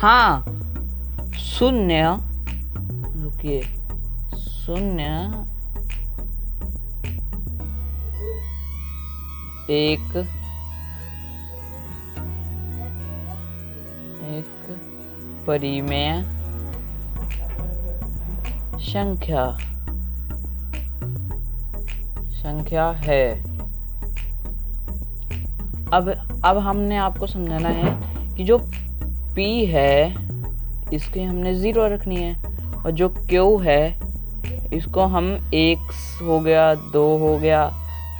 हाँ, शून्य, रुकिए, शून्य, एक परिमेय संख्या है। अब हमने आपको समझाना है कि जो P है इसकी हमने 0 रखनी है, और जो Q है इसको हम 1 हो गया, 2 हो गया,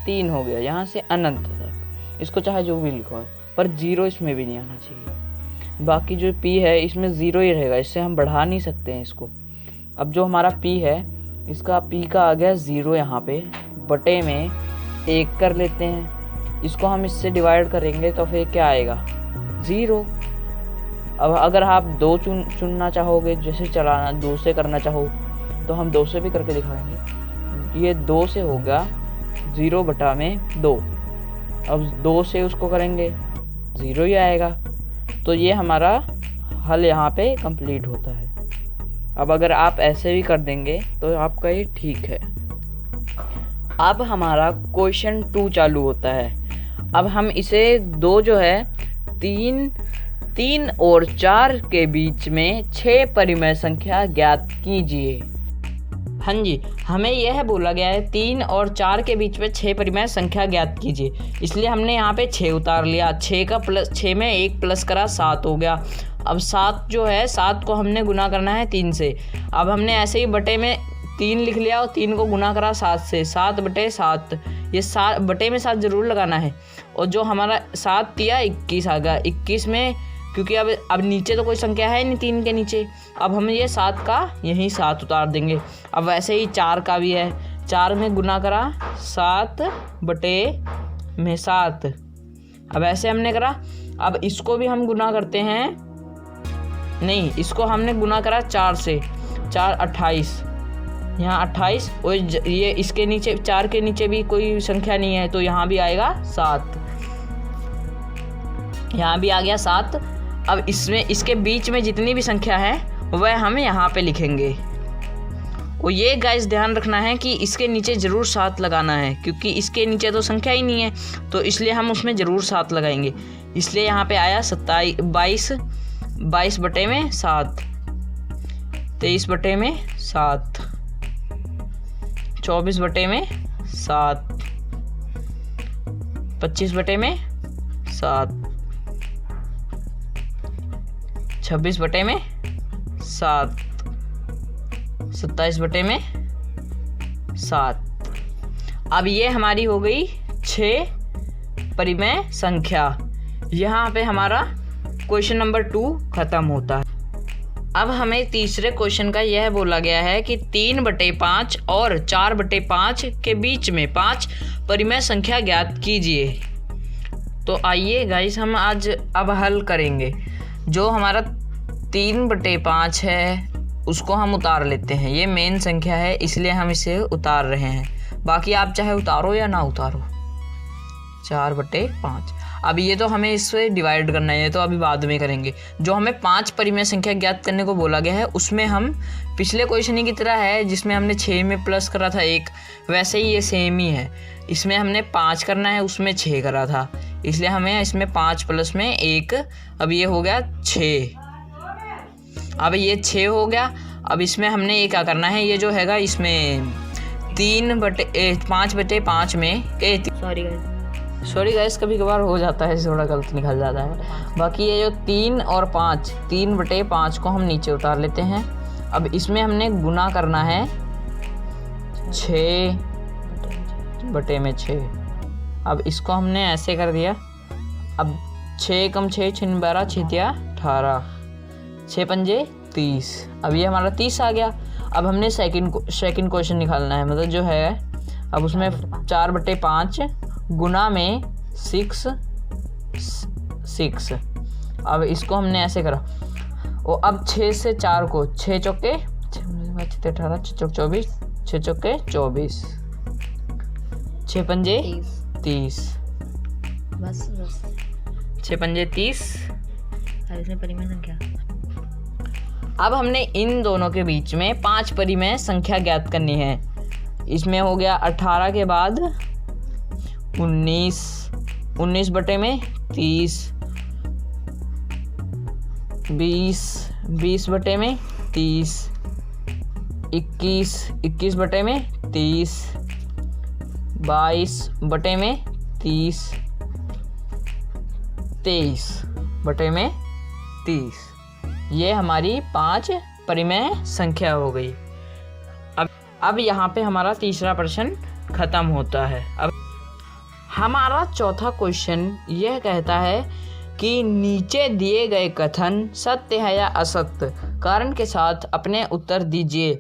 3 हो गया, यहाँ से अनंत तक, इसको चाहे जो भी लिखो, पर 0 इसमें भी नहीं आना चाहिए। बाकी जो P है इसमें 0 ही रहेगा, इससे हम बढ़ा नहीं सकते हैं इसको। अब जो हमारा P है इसका P का आ गया 0 यहाँ पे, बटे में 1 कर लेते हैं, इसको हम इससे डिवाइड करेंगे तो फिर क्या आएगा, 0। अब अगर आप 2 चुनना चाहोगे, जैसे चलाना 2 से करना चाहो तो हम 2 से भी करके दिखाएंगे। ये 2 से होगा 0 बटा में 2, अब 2 से उसको करेंगे 0 ही आएगा। तो ये हमारा हल यहाँ पे कंप्लीट होता है। अब अगर आप ऐसे भी कर देंगे तो आपका ये ठीक है। अब हमारा क्वेश्चन 2 चालू होता है। अब हम इसे 2 जो है 3 और 4 के बीच में 6 परिमेय संख्या ज्ञात कीजिए। हाँ जी, हमें यह बोला गया है 3 और 4 के बीच में 6 परिमेय संख्या ज्ञात कीजिए, इसलिए हमने यहाँ पे 6 उतार लिया। 6 में 1 प्लस करा 7 हो गया। अब 7 जो है 7 को हमने गुना करना है 3 से। अब हमने ऐसे ही बटे में 3 लिख लिया और 3 को गुना करा 7 से, 7 बटे 7, ये 7 बटे में 7 जरूर लगाना है। और जो हमारा 7 दिया 21 आ गया। 21 में क्योंकि अब नीचे तो कोई संख्या है नहीं 3 के नीचे, अब हम ये 7 का यहीं 7 उतार देंगे। अब वैसे ही 4 का भी है, 4 में गुना करा 7 बटे में 7, अब ऐसे हमने करा। अब इसको भी हम गुना करते हैं, नहीं इसको हमने गुना करा 4 से, 4 28, यहाँ 28, और ये इसके नीचे 4 के नीचे भी कोई संख्या नहीं है तो यहाँ भी आएगा 7, यहाँ भी आ गया 7। अब इसमें इसके बीच में जितनी भी संख्या है वह हम यहाँ पे लिखेंगे। और ये गाइस ध्यान रखना है कि इसके नीचे ज़रूर 7 लगाना है, क्योंकि इसके नीचे तो संख्या ही नहीं है, तो इसलिए हम उसमें ज़रूर 7 लगाएंगे। इसलिए यहाँ पे आया 22 बटे में 7, 23 बटे में 7, 24 बटे में 7, 25 बटे में 7, 26 बटे में 7, 27 बटे में 7। अब ये हमारी हो गई 6 परिमेय संख्या। यहाँ पे हमारा क्वेश्चन नंबर 2 खत्म होता है। अब हमें तीसरे क्वेश्चन का यह बोला गया है कि 3/5 और 4/5 के बीच में 5 परिमेय संख्या ज्ञात कीजिए। तो आइए गाइस हम आज अब हल करेंगे। जो हमारा 3/5 है उसको हम उतार लेते हैं, ये मेन संख्या है इसलिए हम इसे उतार रहे हैं। बाकी आप चाहे उतारो या ना उतारो। 4/5, अब ये तो हमें इससे डिवाइड करना है, तो अभी बाद में करेंगे। जो हमें 5 परिमेय संख्या ज्ञात करने को बोला गया है उसमें हम पिछले क्वेश्चन ही की तरह है जिसमें हमने 6 में प्लस करा था 1, वैसे ही ये सेम ही है। इसमें हमने 5 करना है, उसमें 6 करा था, इसलिए हमें इसमें 5 प्लस में 1, अब ये हो गया 6। अब ये 6 हो गया। अब इसमें हमने ये क्या करना है, ये जो हैगा इसमें 5/5 में सॉरी गाइस कभी कभार हो जाता है, थोड़ा गलत निकल जाता है। बाकी ये जो 3 और 5, 3/5 को हम नीचे उतार लेते हैं। अब इसमें हमने गुना करना है 6 बटे में 6। अब इसको हमने ऐसे कर दिया। अब 6 कम 6 6 12 6 18, 6 पंजे 30। अब ये हमारा 30 आ गया। अब हमने सेकंड क्वेश्चन निकालना है, मतलब जो है अब उसमें 4/5 गुना में 6। अब इसको हमने ऐसे करा। और अब 6 से 4 को 6 चौके 18, 6 चौके 24, 6 चौके 24, 6 पंजे 30, 6 पंजे 30, अब इसमें परिमेय संख्या। अब हमने इन दोनों के बीच में 5 परिमेय संख्या ज्ञात करनी है। इसमें हो गया 18 के बाद 19, 19 बटे में 30, 20, 20 बटे में 30, 21, 21 बटे में 30, 22 बटे में 30, 23 बटे में 30। ये हमारी 5 परिमेय संख्या हो गई। अब यहाँ पे हमारा तीसरा प्रश्न खत्म होता है। अब हमारा चौथा क्वेश्चन यह कहता है कि नीचे दिए गए कथन सत्य है या असत्य, कारण के साथ अपने उत्तर दीजिए।